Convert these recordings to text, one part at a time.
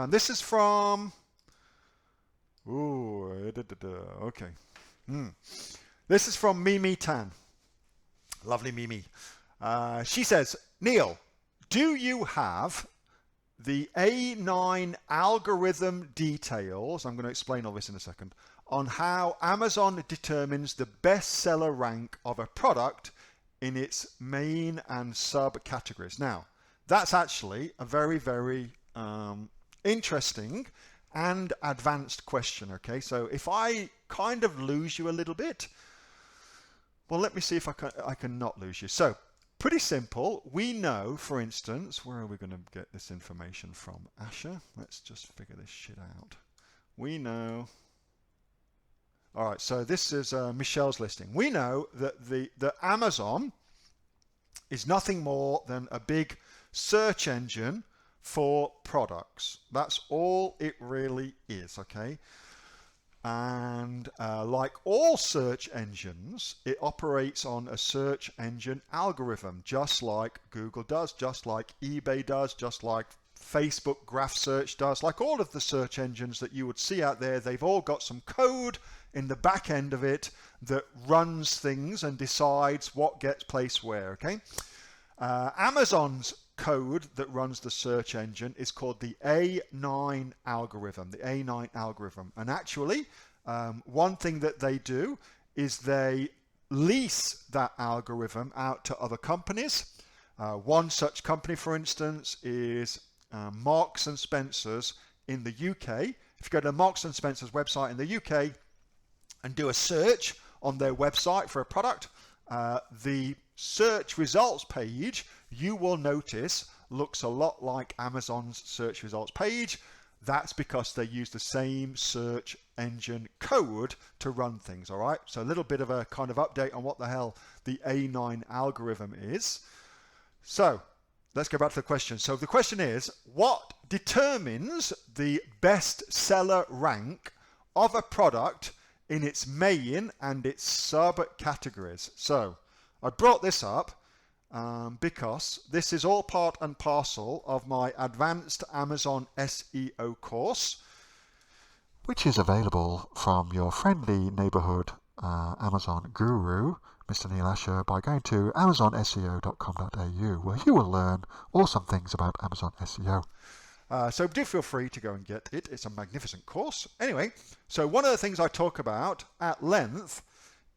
This is from, okay. This is from Mimi Tan. Lovely Mimi. She says, Neil, do you have the A9 algorithm details, I'm going to explain all this in a second, on how Amazon determines the bestseller rank of a product in its main and subcategories? Now, that's actually a very, very interesting and advanced question, okay? So if I kind of lose you a little bit, well, let me see if I can not lose you. So, pretty simple. We know, for instance, where are we going to get this information from? Asher, let's just figure this shit out. We know, all right, so this is Michelle's listing. We know that the Amazon is nothing more than a big search engine for products. That's all it really is, okay? And like all search engines, it operates on a search engine algorithm, just like Google does, just like eBay does, just like Facebook Graph Search does, like all of the search engines that you would see out there. They've all got some code in the back end of it that runs things and decides what gets placed where, okay? Amazon's code that runs the search engine is called the A9 algorithm, And actually, one thing that they do is they lease that algorithm out to other companies. One such company, for instance, is Marks and Spencer's in the UK. If you go to Marks and Spencer's website in the UK and do a search on their website for a product, the search results page, you will notice, looks a lot like Amazon's search results page. That's because they use the same search engine code to run things, all right? So a little bit of a kind of update on what the hell the A9 algorithm is. So let's go back to the question. So the question is, what determines the bestseller rank of a product in its main and its subcategories? So I brought this up because this is all part and parcel of my advanced Amazon SEO course, which is available from your friendly neighborhood Amazon guru, Mr. Neil Asher, by going to amazonseo.com.au, where you will learn awesome things about Amazon SEO. So do feel free to go and get it. It's a magnificent course. Anyway, so one of the things I talk about at length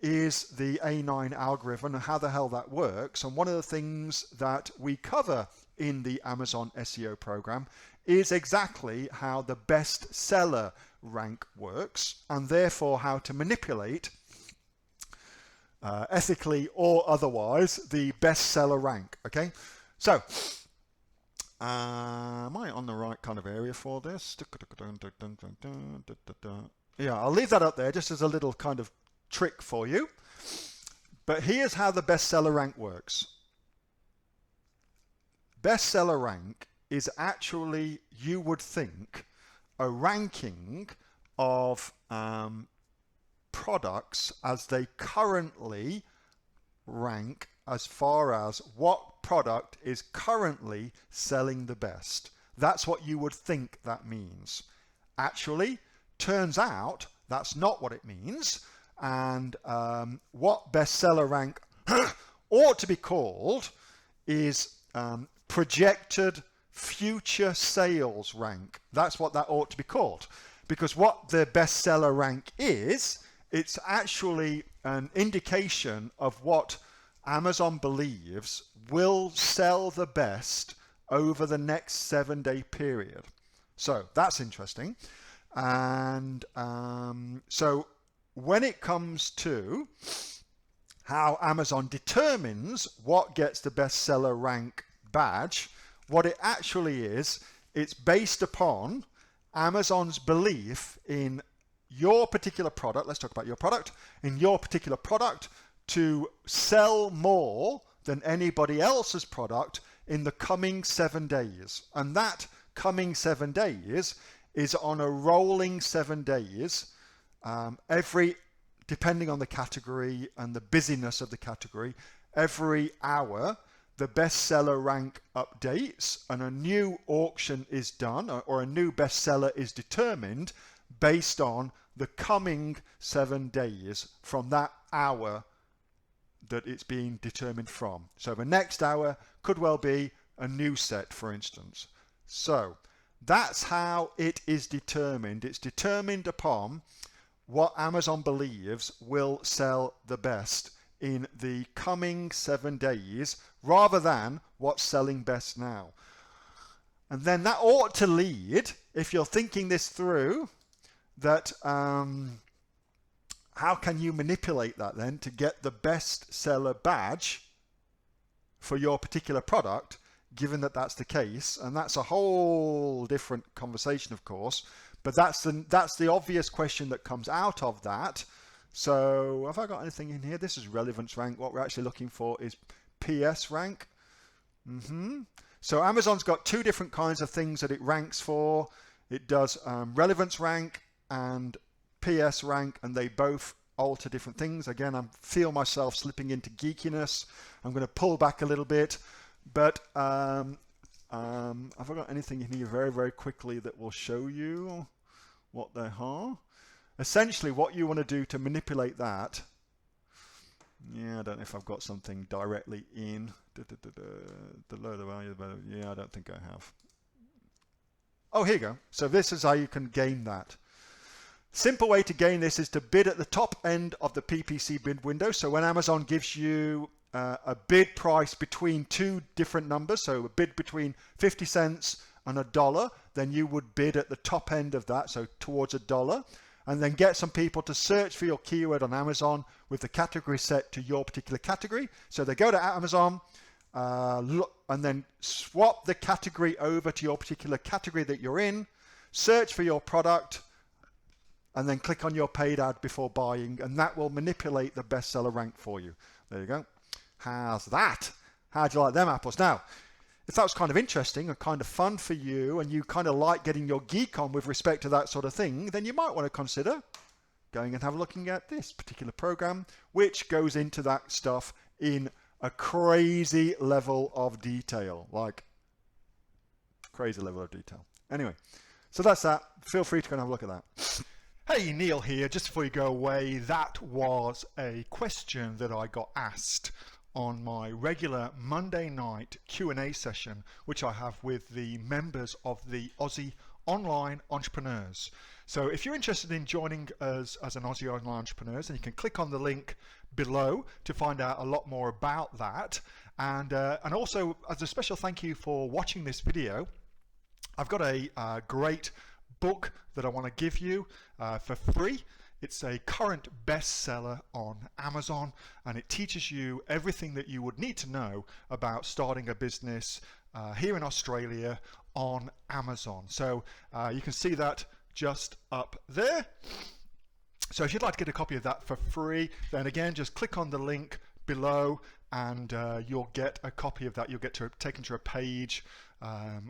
is the A9 algorithm and how the hell that works. And one of the things that we cover in the Amazon SEO program is exactly how the bestseller rank works, and therefore how to manipulate ethically or otherwise the bestseller rank. Okay, so am I on the right kind of area for this? Yeah, I'll leave that up there just as a little kind of trick for you. But here's how the bestseller rank works. Bestseller rank is actually, you would think, a ranking of products as they currently rank, as far as what product is currently selling the best. That's what you would think that means. Actually, turns out that's not what it means. And what bestseller rank ought to be called is projected future sales rank. That's what that ought to be called. Because what the bestseller rank is, it's actually an indication of what Amazon believes will sell the best over the next 7-day period. So that's interesting. And so when it comes to how Amazon determines what gets the bestseller rank badge, what it actually is, it's based upon Amazon's belief in your particular product. Let's talk about your product. In your particular product to sell more than anybody else's product in the coming 7 days. And that coming 7 days is on a rolling 7 days. Depending on the category and the busyness of the category, every hour the bestseller rank updates and a new auction is done, or a new bestseller is determined based on the coming 7 days from that hour that it's being determined from. So the next hour could well be a new set, for instance. So that's how it is determined. It's determined upon what Amazon believes will sell the best in the coming 7 days, rather than what's selling best now. And then that ought to lead, if you're thinking this through, that how can you manipulate that then to get the best seller badge for your particular product, given that that's the case? And that's a whole different conversation, of course, but that's the obvious question that comes out of that. So have I got anything in here? This is relevance rank. What we're actually looking for is PS rank. So Amazon's got 2 different kinds of things that it ranks for. It does relevance rank and PS rank, and they both alter different things. Again, I feel myself slipping into geekiness. I'm going to pull back a little bit, but have I got anything in here very, very quickly that will show you what they are? Essentially, what you want to do to manipulate that, yeah, I don't know if I've got something directly in. Yeah, I don't think I have. Oh, here you go. So this is how you can gain that. Simple way to gain this is to bid at the top end of the PPC bid window. So when Amazon gives you a bid price between 2 different numbers, so a bid between 50 cents and $1, then you would bid at the top end of that, so towards $1, and then get some people to search for your keyword on Amazon with the category set to your particular category. So they go to Amazon, look, and then swap the category over to your particular category that you're in, search for your product, and then click on your paid ad before buying, and that will manipulate the bestseller rank for you. There you go. How's that? How'd you like them apples? Now, if that was kind of interesting and kind of fun for you, and you kind of like getting your geek on with respect to that sort of thing, then you might want to consider going and have a looking at this particular program, which goes into that stuff in a crazy level of detail, like crazy level of detail. Anyway, so that's that. Feel free to go and have a look at that. Hey, Neil here. Just before you go away, that was a question that I got asked on my regular Monday night Q&A session, which I have with the members of the Aussie Online Entrepreneurs. So if you're interested in joining us as an Aussie Online Entrepreneurs, then you can click on the link below to find out a lot more about that. And also, as a special thank you for watching this video, I've got a great book that I want to give you for free. It's a current bestseller on Amazon, and it teaches you everything that you would need to know about starting a business here in Australia on Amazon. So you can see that just up there. So if you'd like to get a copy of that for free, then again, just click on the link below and you'll get a copy of that. You'll get taken to a page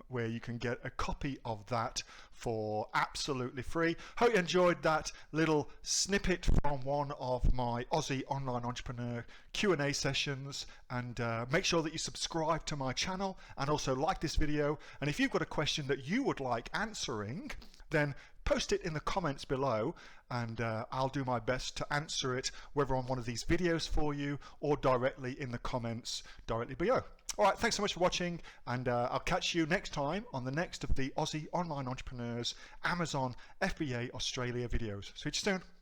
where you can get a copy of that for absolutely free. Hope you enjoyed that little snippet from one of my Aussie Online Entrepreneur Q&A sessions, and make sure that you subscribe to my channel and also like this video. And if you've got a question that you would like answering, then post it in the comments below, and I'll do my best to answer it, whether on one of these videos for you or directly in the comments directly below. All right, thanks so much for watching, and I'll catch you next time on the next of the Aussie Online Entrepreneurs Amazon FBA Australia videos. See you soon.